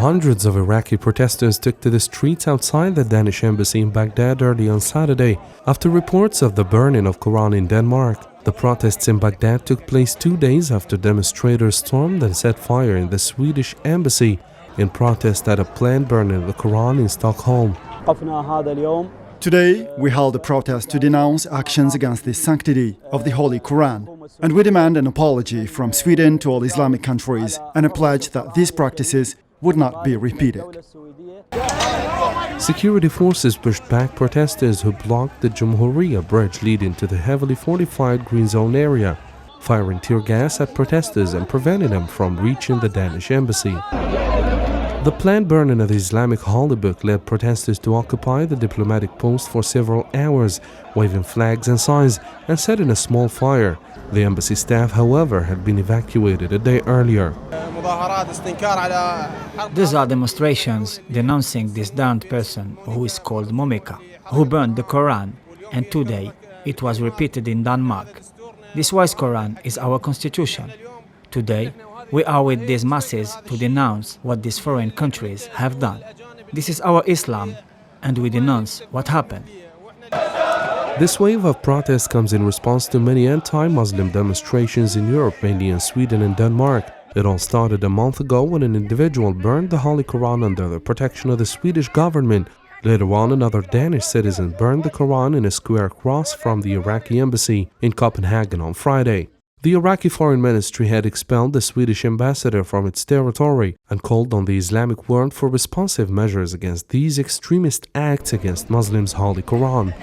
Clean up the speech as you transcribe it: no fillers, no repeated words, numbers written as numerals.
Hundreds of Iraqi protesters took to the streets outside the Danish embassy in Baghdad early on Saturday after reports of the burning of Quran in Denmark. The protests in Baghdad took place 2 days after demonstrators stormed and set fire in the Swedish embassy in protest at a planned burning of the Quran in Stockholm. Today, we held a protest to denounce actions against the sanctity of the Holy Quran, and we demand an apology from Sweden to all Islamic countries and a pledge that these practices would not be repeated. Security forces pushed back protesters who blocked the Jumhuriya bridge leading to the heavily fortified Green Zone area, firing tear gas at protesters and preventing them from reaching the Danish embassy. The planned burning of the Islamic holy book led protesters to occupy the diplomatic post for several hours, waving flags and signs and setting a small fire. The embassy staff, however, had been evacuated a day earlier. These are demonstrations denouncing this damned person who is called Momika, who burned the Quran, and today it was repeated in Denmark. This wise Quran is our constitution. Today, we are with these masses to denounce what these foreign countries have done. This is our Islam, and we denounce what happened. This wave of protests comes in response to many anti-Muslim demonstrations in Europe, mainly in Sweden and Denmark. It all started a month ago when an individual burned the Holy Quran under the protection of the Swedish government. Later on, another Danish citizen burned the Quran in a square across from the Iraqi embassy in Copenhagen on Friday. The Iraqi Foreign Ministry had expelled the Swedish ambassador from its territory and called on the Islamic world for responsive measures against these extremist acts against Muslims' Holy Quran.